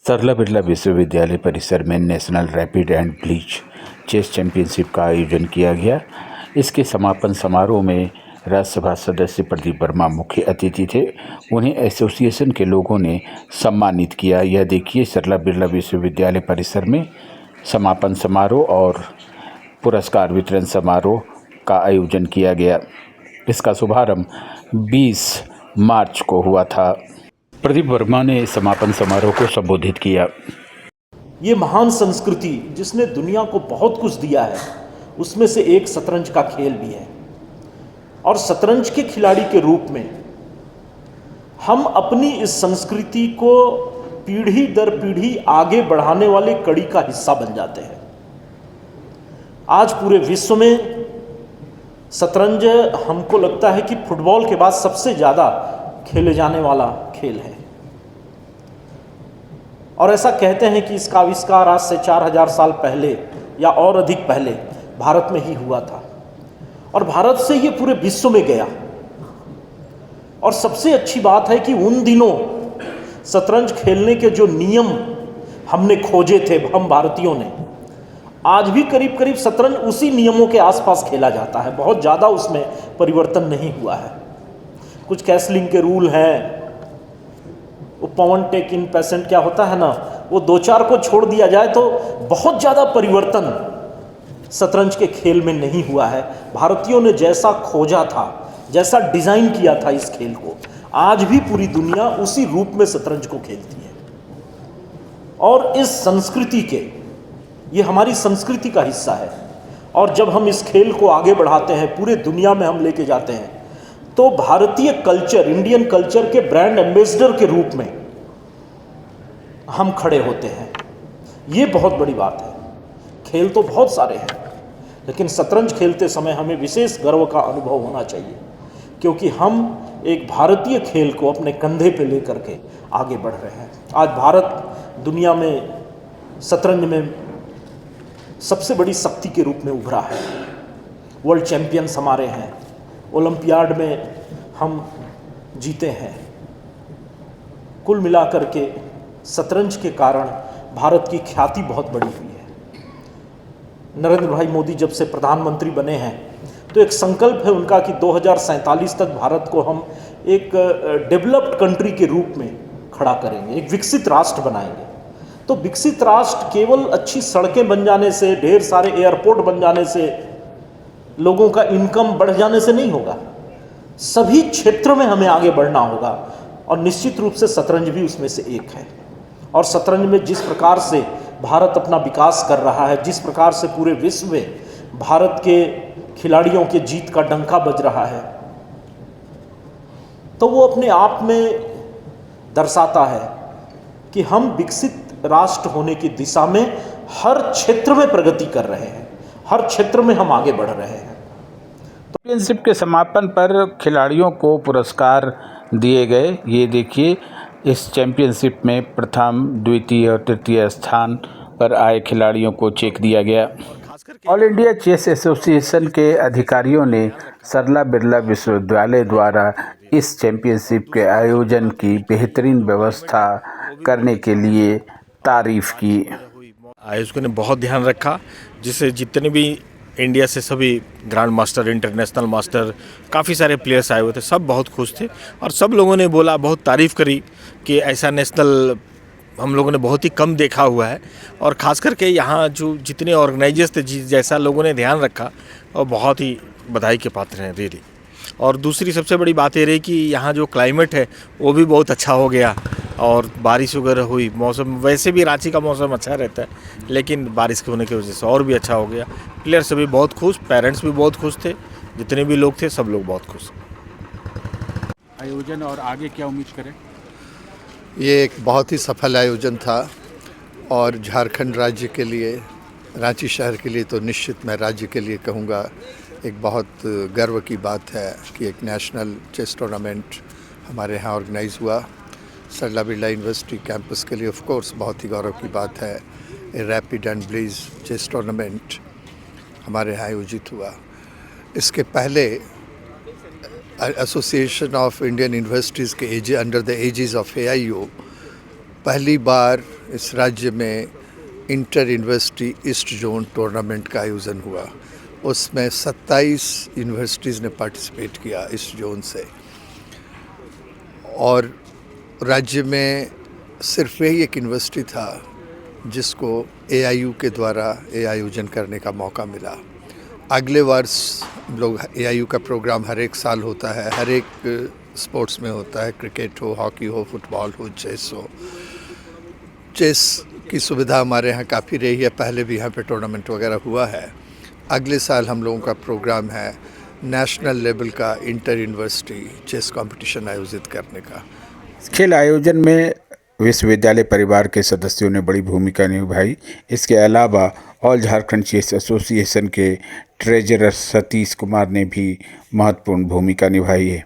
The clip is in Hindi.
सरला बिरला विश्वविद्यालय परिसर में national rapid and blitz chess championship का आयोजन किया गया। इसके समापन समारोह में राज्यसभा सदस्य प्रदीप वर्मा मुख्य अतिथि थे। उन्हें एसोसिएशन के लोगों ने सम्मानित किया। यह देखिए, सरला बिरला विश्वविद्यालय परिसर में समापन समारोह और पुरस्कार वितरण समारोह का आयोजन किया गया। इसका शुभारंभ 20 मार्च को हुआ था। प्रदीप वर्मा ने समापन समारोह को संबोधित किया। ये महान संस्कृति जिसने दुनिया को बहुत कुछ दिया है, उसमें से एक शतरंज का खेल भी है। और शतरंज के खिलाड़ी के रूप में हम अपनी इस संस्कृति को पीढ़ी दर पीढ़ी आगे बढ़ाने वाले कड़ी का हिस्सा बन जाते हैं। आज पूरे विश्व में शतरंज हमको लगता है कि फुटबॉल के बाद सबसे ज़्यादा खेले जाने वाला खेल है। और ऐसा कहते हैं कि इसका आविष्कार आज से 4000 साल पहले या और अधिक पहले भारत में ही हुआ था, और भारत से ये पूरे विश्व में गया। और सबसे अच्छी बात है कि उन दिनों शतरंज खेलने के जो नियम हमने खोजे थे, हम भारतीयों ने, आज भी करीब करीब शतरंज उसी नियमों के आसपास खेला जाता है। बहुत ज़्यादा उसमें परिवर्तन नहीं हुआ है। कुछ कैसलिंग के रूल हैं, वो पवन टेक इन पेसेंट क्या होता है ना, वो 2-4 को छोड़ दिया जाए तो बहुत ज़्यादा परिवर्तन शतरंज के खेल में नहीं हुआ है। भारतीयों ने जैसा खोजा था, जैसा डिज़ाइन किया था इस खेल को, आज भी पूरी दुनिया उसी रूप में शतरंज को खेलती है। और इस संस्कृति के, ये हमारी संस्कृति का हिस्सा है। और जब हम इस खेल को आगे बढ़ाते हैं, पूरे दुनिया में हम लेके जाते हैं, तो भारतीय कल्चर, इंडियन कल्चर के ब्रांड एम्बेसडर के रूप में हम खड़े होते हैं। ये बहुत बड़ी बात है। खेल तो बहुत सारे हैं, लेकिन शतरंज खेलते समय हमें विशेष गर्व का अनुभव होना चाहिए, क्योंकि हम एक भारतीय खेल को अपने कंधे पे लेकर के आगे बढ़ रहे हैं। आज भारत दुनिया में शतरंज में सबसे बड़ी शक्ति के रूप में उभरा है। वर्ल्ड चैंपियंस हमारे हैं, ओलंपियाड में हम जीते हैं। कुल मिलाकर के शतरंज के कारण भारत की ख्याति बहुत बड़ी हुई है। नरेंद्र भाई मोदी जब से प्रधानमंत्री बने हैं, तो एक संकल्प है उनका कि 2047 तक भारत को हम एक डेवलप्ड कंट्री के रूप में खड़ा करेंगे, एक विकसित राष्ट्र बनाएंगे। तो विकसित राष्ट्र केवल अच्छी सड़कें बन जाने से, ढेर सारे एयरपोर्ट बन जाने से, लोगों का इनकम बढ़ जाने से नहीं होगा। सभी क्षेत्र में हमें आगे बढ़ना होगा, और निश्चित रूप से शतरंज भी उसमें से एक है। और शतरंज में जिस प्रकार से भारत अपना विकास कर रहा है, जिस प्रकार से पूरे विश्व में भारत के खिलाड़ियों के जीत का डंका बज रहा है, तो वो अपने आप में दर्शाता है कि हम विकसित राष्ट्र होने की दिशा में हर क्षेत्र में प्रगति कर रहे हैं, हर क्षेत्र में हम आगे बढ़ रहे हैं। चैंपियनशिप के समापन पर खिलाड़ियों को पुरस्कार दिए गए। ये देखिए, इस चैंपियनशिप में प्रथम, द्वितीय और तृतीय स्थान पर आए खिलाड़ियों को चेक दिया गया। ऑल इंडिया चेस एसोसिएशन के अधिकारियों ने सरला बिरला विश्वविद्यालय द्वारा इस चैंपियनशिप के आयोजन की बेहतरीन व्यवस्था करने के लिए तारीफ की। आयोजकों ने बहुत ध्यान रखा, जिससे जितने भी इंडिया से सभी ग्रैंड मास्टर, इंटरनेशनल मास्टर, काफ़ी सारे प्लेयर्स आए हुए थे, सब बहुत खुश थे। और सब लोगों ने बोला, बहुत तारीफ़ करी कि ऐसा नेशनल हम लोगों ने बहुत ही कम देखा हुआ है। और ख़ास करके यहाँ जो जितने ऑर्गेनाइजर्स थे, जैसा लोगों ने ध्यान रखा, और बहुत ही बधाई के पात्र हैं रियली। और दूसरी सबसे बड़ी बात ये रही कि यहाँ जो क्लाइमेट है वो भी बहुत अच्छा हो गया, और बारिश वगैरह हुई। मौसम वैसे भी रांची का मौसम अच्छा रहता है, लेकिन बारिश के होने की वजह से और भी अच्छा हो गया। प्लेयर्स भी बहुत खुश, पेरेंट्स भी बहुत खुश थे, जितने भी लोग थे सब लोग बहुत खुश। आयोजन और आगे क्या उम्मीद करें? ये एक बहुत ही सफल आयोजन था, और झारखंड राज्य के लिए, रांची शहर के लिए तो निश्चित मैं राज्य के लिए कहूँगा, एक बहुत गर्व की बात है कि एक नेशनल चेस टूर्नामेंट हमारे यहाँ ऑर्गेनाइज़ हुआ। सरला बिरला यूनिवर्सिटी कैंपस के लिए ऑफ कोर्स बहुत ही गौरव की बात है। A rapid and blitz chess tournament हमारे यहाँ आयोजित हुआ। इसके पहले एसोसिएशन ऑफ इंडियन यूनिवर्सिटीज़ के under the aegis of AIU पहली बार इस राज्य में inter university east zone tournament का आयोजन हुआ। उसमें 27 यूनिवर्सिटीज़ ने पार्टिसिपेट किया ईस्ट जोन से, और राज्य में सिर्फ यही एक यूनिवर्सिटी था जिसको AIU के द्वारा ये आयोजन करने का मौका मिला। अगले वर्ष लोग AIU का प्रोग्राम हर एक साल होता है, हर एक स्पोर्ट्स में होता है, क्रिकेट हो, हॉकी हो, फुटबॉल हो, चेस हो। चेस की सुविधा हमारे यहाँ काफ़ी रही है, पहले भी यहाँ पे टूर्नामेंट वगैरह हुआ है। अगले साल हम लोगों का प्रोग्राम है नेशनल लेवल का इंटर यूनिवर्सिटी चेस कंपटीशन आयोजित करने का। खेल आयोजन में विश्वविद्यालय परिवार के सदस्यों ने बड़ी भूमिका निभाई। इसके अलावा ऑल झारखंड चेस एसोसिएशन के ट्रेजरर सतीश कुमार ने भी महत्वपूर्ण भूमिका निभाई है।